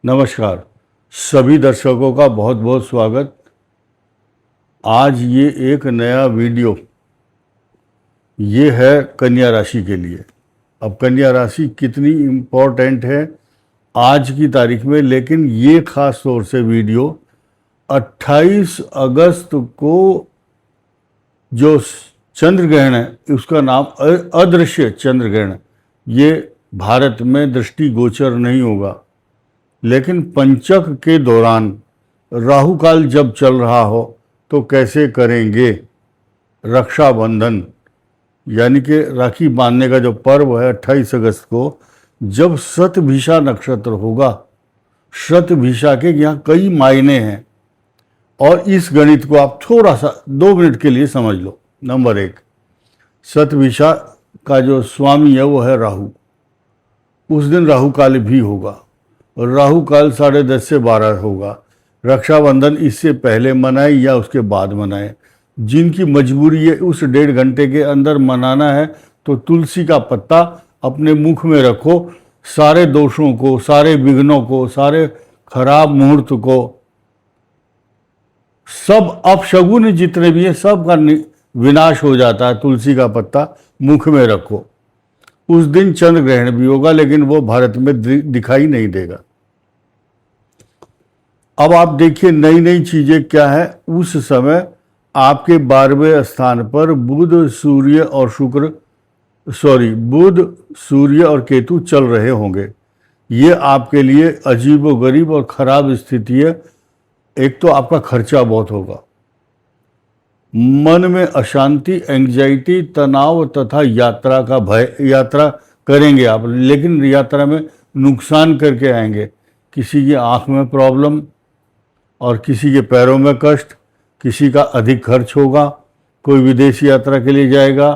नमस्कार सभी दर्शकों का बहुत बहुत स्वागत। आज ये एक नया वीडियो ये है कन्या राशि के लिए। अब कन्या राशि कितनी इम्पोर्टेंट है आज की तारीख में, लेकिन ये ख़ास तौर से वीडियो 28 अगस्त को जो चंद्र ग्रहण है उसका नाम अदृश्य चंद्र ग्रहण, ये भारत में दृष्टिगोचर नहीं होगा, लेकिन पंचक के दौरान राहु काल जब चल रहा हो तो कैसे करेंगे। रक्षाबंधन यानी कि राखी बांधने का जो पर्व है 28 अगस्त को, जब शतभिषा नक्षत्र होगा। शतभिषा के यहाँ कई मायने हैं और इस गणित को आप थोड़ा सा 2 मिनट के लिए समझ लो। नंबर 1, शतभिषा का जो स्वामी है वो है राहु। उस दिन राहु काल भी होगा और राहु काल 10:30 से 12 होगा। रक्षाबंधन इससे पहले मनाए या उसके बाद मनाए, जिनकी मजबूरी है उस 1.5 घंटे के अंदर मनाना है तो तुलसी का पत्ता अपने मुख में रखो। सारे दोषों को, सारे विघ्नों को, सारे खराब मुहूर्त को, सब अपशगुन जितने भी हैं सब का विनाश हो जाता है। तुलसी का पत्ता मुख में रखो। उस दिन चंद्र ग्रहण भी होगा, लेकिन वो भारत में दिखाई नहीं देगा। अब आप देखिए नई नई चीजें क्या है। उस समय आपके 12वें स्थान पर बुध सूर्य और केतु चल रहे होंगे। ये आपके लिए अजीबोगरीब और खराब स्थिति है। एक तो आपका खर्चा बहुत होगा, मन में अशांति, एंग्जाइटी, तनाव तथा यात्रा का भय। यात्रा करेंगे आप, लेकिन यात्रा में नुकसान करके आएंगे। किसी की आँख में प्रॉब्लम और किसी के पैरों में कष्ट, किसी का अधिक खर्च होगा। कोई विदेश यात्रा के लिए जाएगा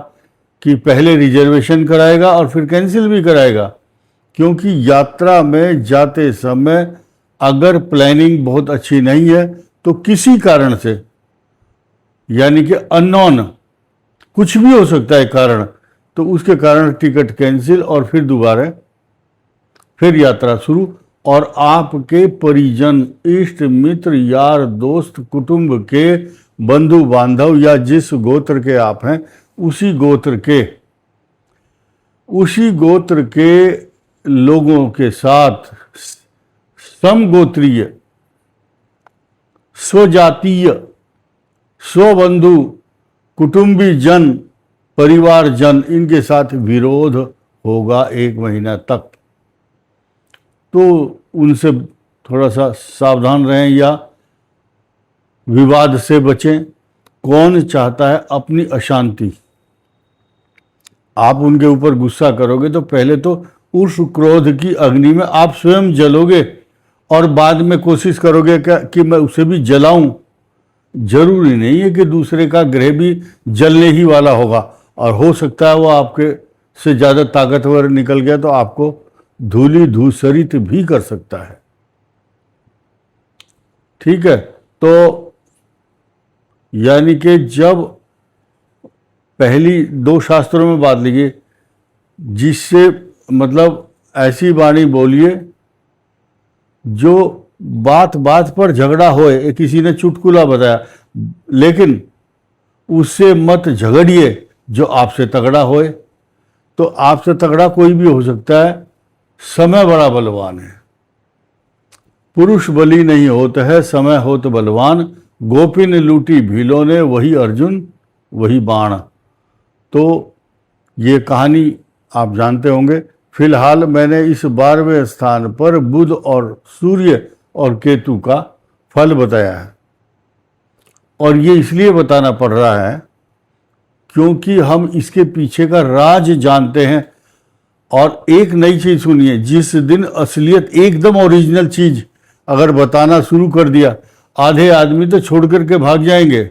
कि पहले रिजर्वेशन कराएगा और फिर कैंसिल भी कराएगा, क्योंकि यात्रा में जाते समय अगर प्लानिंग बहुत अच्छी नहीं है तो किसी कारण से, यानी कि अननोन कुछ भी हो सकता है कारण, तो उसके कारण टिकट कैंसिल और फिर दोबारा फिर यात्रा शुरू। और आपके परिजन, इष्ट मित्र, यार दोस्त, कुटुंब के बंधु बांधव या जिस गोत्र के आप हैं उसी गोत्र के लोगों के साथ समगोत्रीय, स्वजातीय, स्वबंधु, कुटुंबी जन, परिवार जन, इनके साथ विरोध होगा 1 महीना तक। तो उनसे थोड़ा सा सावधान रहें या विवाद से बचें। कौन चाहता है अपनी अशांति? आप उनके ऊपर गुस्सा करोगे तो पहले तो उस क्रोध की अग्नि में आप स्वयं जलोगे और बाद में कोशिश करोगे कि मैं उसे भी जलाऊं। जरूरी नहीं है कि दूसरे का ग्रह भी जलने ही वाला होगा, और हो सकता है वो आपके से ज़्यादा ताकतवर निकल गया तो आपको धूली धूसरित भी कर सकता है। ठीक है, तो यानी कि जब पहली 2 शास्त्रों में बात लिखी, जिससे मतलब ऐसी वाणी बोलिए जो बात बात पर झगड़ा होए। किसी ने चुटकुला बताया, लेकिन उससे मत झगड़िए जो आपसे तगड़ा होए। तो आपसे तगड़ा कोई भी हो सकता है। समय बड़ा बलवान है। पुरुष बली नहीं होता है, समय होत बलवान। गोपिन लूटी भीलों ने, वही अर्जुन वही बाण। तो ये कहानी आप जानते होंगे। फिलहाल मैंने इस 12वें स्थान पर बुध और सूर्य और केतु का फल बताया है, और ये इसलिए बताना पड़ रहा है क्योंकि हम इसके पीछे का राज जानते हैं। और एक नई चीज सुनिए, जिस दिन असलियत एकदम ओरिजिनल चीज अगर बताना शुरू कर दिया, आधे आदमी तो छोड़ करके भाग जाएंगे,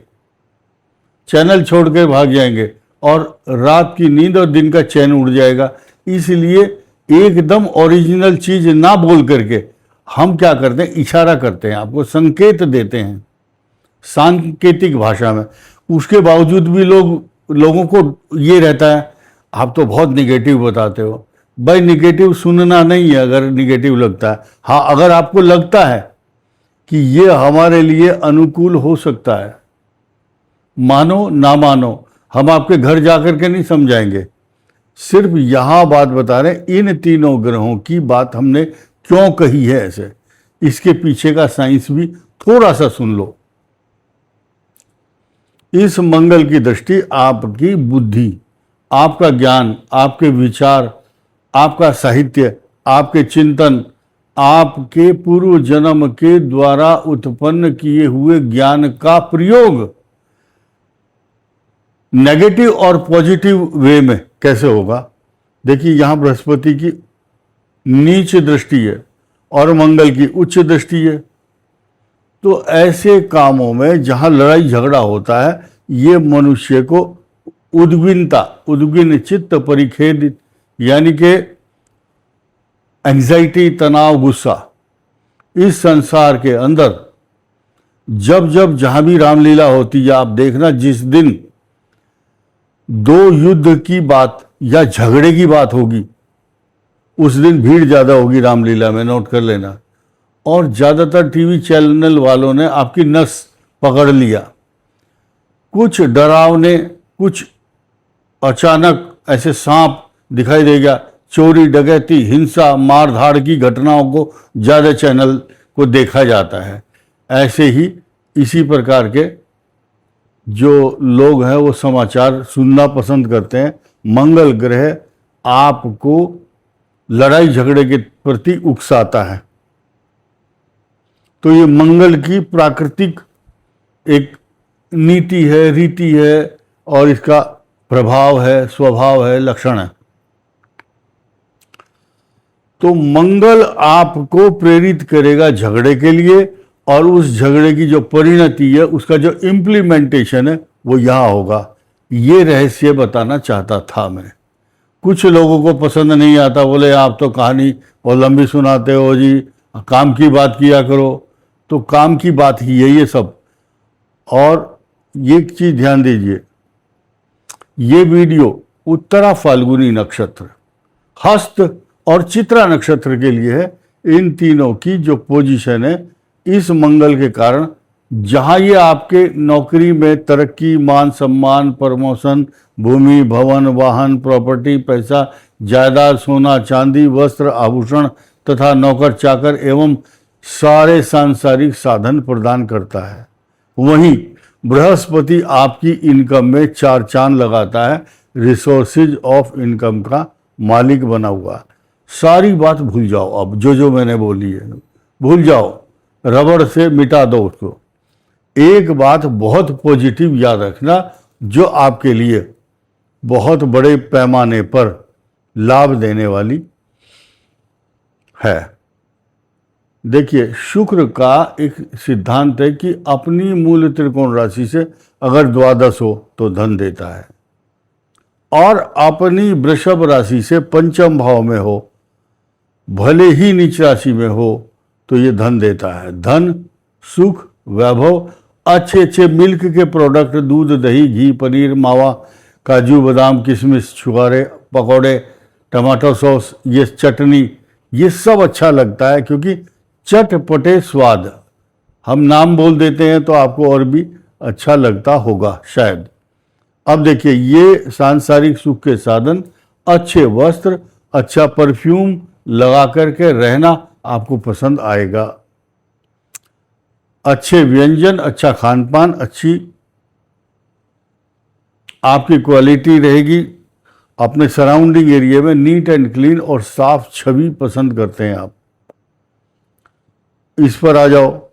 चैनल छोड़ कर भाग जाएंगे, और रात की नींद और दिन का चैन उड़ जाएगा। इसलिए एकदम ओरिजिनल चीज ना बोल करके हम क्या करते हैं, इशारा करते हैं, आपको संकेत देते हैं सांकेतिक भाषा में। उसके बावजूद भी लोगों को ये रहता है आप तो बहुत निगेटिव बताते हो। भाई निगेटिव सुनना नहीं है अगर निगेटिव लगता है। हाँ, अगर आपको लगता है कि ये हमारे लिए अनुकूल हो सकता है, मानो ना मानो, हम आपके घर जाकर के नहीं समझाएंगे, सिर्फ यहां बात बता रहे हैं इन तीनों ग्रहों की बात हमने क्यों कही है ऐसे, इसके पीछे का साइंस भी थोड़ा सा सुन लो। इस मंगल की दृष्टि आपकी बुद्धि, आपका ज्ञान, आपके विचार, आपका साहित्य, आपके चिंतन, आपके पूर्व जन्म के द्वारा उत्पन्न किए हुए ज्ञान का प्रयोग नेगेटिव और पॉजिटिव वे में कैसे होगा। देखिए यहां बृहस्पति की नीच दृष्टि है और मंगल की उच्च दृष्टि है, तो ऐसे कामों में जहां लड़ाई झगड़ा होता है, ये मनुष्य को उद्विग्न चित्त परिखेदित, यानी कि एंजाइटी, तनाव, गुस्सा, इस संसार के अंदर जब जब जहां भी रामलीला होती है, आप देखना जिस दिन दो युद्ध की बात या झगड़े की बात होगी, उस दिन भीड़ ज्यादा होगी रामलीला में, नोट कर लेना। और ज्यादातर टीवी चैनल वालों ने आपकी नस पकड़ लिया। कुछ डरावने, कुछ अचानक ऐसे सांप दिखाई देगा, चोरी, डकैती, हिंसा, मार धाड़ की घटनाओं को ज्यादा चैनल को देखा जाता है। ऐसे ही इसी प्रकार के जो लोग हैं वो समाचार सुनना पसंद करते हैं। मंगल ग्रह आपको लड़ाई झगड़े के प्रति उकसाता है, तो ये मंगल की प्राकृतिक एक नीति है, रीति है, और इसका प्रभाव है, स्वभाव है, लक्षण है। तो मंगल आपको प्रेरित करेगा झगड़े के लिए, और उस झगड़े की जो परिणति है, उसका जो इम्प्लीमेंटेशन है, वो यहाँ होगा। ये रहस्य बताना चाहता था मैं। कुछ लोगों को पसंद नहीं आता, बोले आप तो कहानी और लंबी सुनाते हो जी, काम की बात किया करो। तो काम की बात ही है ये सब। और एक चीज ध्यान दीजिए, ये वीडियो उत्तरा फाल्गुनी नक्षत्र, हस्त और चित्रा नक्षत्र के लिए है। इन तीनों की जो पोजीशन है, इस मंगल के कारण जहां ये आपके नौकरी में तरक्की, मान सम्मान, प्रमोशन, भूमि, भवन, वाहन, प्रॉपर्टी, पैसा, जायदाद, सोना चांदी, वस्त्र, आभूषण तथा नौकर चाकर एवं सारे सांसारिक साधन प्रदान करता है, वहीं बृहस्पति आपकी इनकम में चार चांद लगाता है, रिसोर्सेज ऑफ इनकम का मालिक बना हुआ। सारी बात भूल जाओ, अब जो मैंने बोली है भूल जाओ, रबड़ से मिटा दो उसको। एक बात बहुत पॉजिटिव याद रखना, जो आपके लिए बहुत बड़े पैमाने पर लाभ देने वाली है। देखिए, शुक्र का एक सिद्धांत है कि अपनी मूल त्रिकोण राशि से अगर द्वादश हो तो धन देता है, और अपनी वृषभ राशि से पंचम भाव में हो, भले ही नीच राशि में हो, तो ये धन देता है। धन, सुख, वैभव, अच्छे अच्छे मिल्क के प्रोडक्ट, दूध, दही, घी, पनीर, मावा, काजू, बादाम, किशमिश, छुआरे, पकौड़े, टमाटो सॉस, ये चटनी, ये सब अच्छा लगता है, क्योंकि चटपटे स्वाद। हम नाम बोल देते हैं तो आपको और भी अच्छा लगता होगा शायद। अब देखिए, ये सांसारिक सुख के साधन, अच्छे वस्त्र, अच्छा परफ्यूम लगा करके रहना आपको पसंद आएगा। अच्छे व्यंजन, अच्छा खान पान, अच्छी आपकी क्वालिटी रहेगी। अपने सराउंडिंग एरिया में नीट एंड क्लीन और साफ छवि पसंद करते हैं आप। इस पर आ जाओ,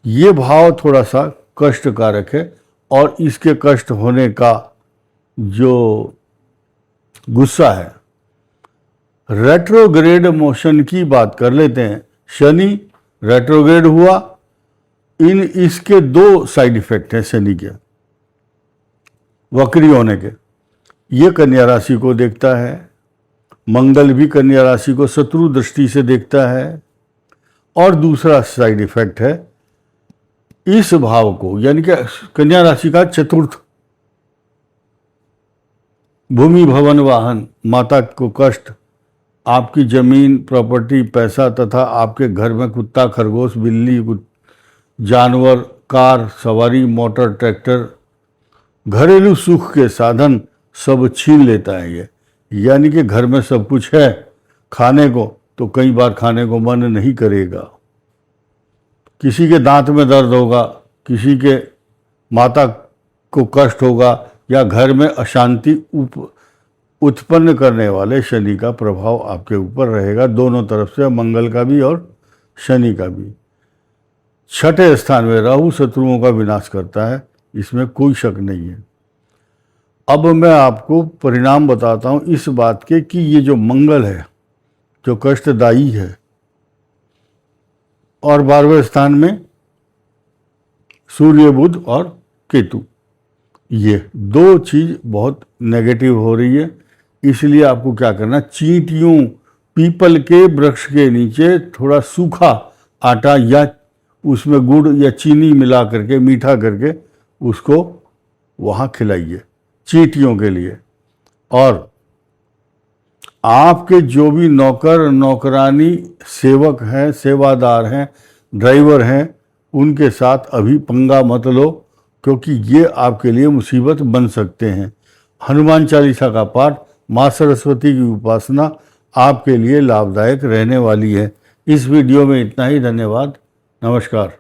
ये भाव थोड़ा सा कष्टकारक है, और इसके कष्ट होने का जो गुस्सा है, रेट्रोग्रेड मोशन की बात कर लेते हैं। शनि रेट्रोग्रेड हुआ, इसके दो साइड इफेक्ट हैं शनि के वक्री होने के। ये कन्या राशि को देखता है, मंगल भी कन्या राशि को शत्रु दृष्टि से देखता है, और दूसरा साइड इफेक्ट है इस भाव को, यानी कि कन्या राशि का चतुर्थ, भूमि, भवन, वाहन, माता को कष्ट, आपकी जमीन, प्रॉपर्टी, पैसा तथा आपके घर में कुत्ता, खरगोश, बिल्ली, जानवर, कार, सवारी, मोटर, ट्रैक्टर, घरेलू सुख के साधन सब छीन लेता है ये। यानी कि घर में सब कुछ है खाने को, तो कई बार खाने को मन नहीं करेगा। किसी के दांत में दर्द होगा, किसी के माता को कष्ट होगा, या घर में अशांति उत्पन्न करने वाले शनि का प्रभाव आपके ऊपर रहेगा, दोनों तरफ से, मंगल का भी और शनि का भी। छठे स्थान में राहु शत्रुओं का विनाश करता है, इसमें कोई शक नहीं है। अब मैं आपको परिणाम बताता हूं इस बात के कि ये जो मंगल है जो कष्टदायी है, और 12वें स्थान में सूर्य, बुध और केतु, ये दो चीज बहुत नेगेटिव हो रही है। इसलिए आपको क्या करना, चींटियों, पीपल के वृक्ष के नीचे थोड़ा सूखा आटा या उसमें गुड़ या चीनी मिला करके, मीठा करके उसको वहाँ खिलाइए चींटियों के लिए। और आपके जो भी नौकर, नौकरानी, सेवक हैं, सेवादार हैं, ड्राइवर हैं, उनके साथ अभी पंगा मत लो, क्योंकि ये आपके लिए मुसीबत बन सकते हैं। हनुमान चालीसा का पाठ, माँ सरस्वती की उपासना आपके लिए लाभदायक रहने वाली है। इस वीडियो में इतना ही। धन्यवाद। नमस्कार।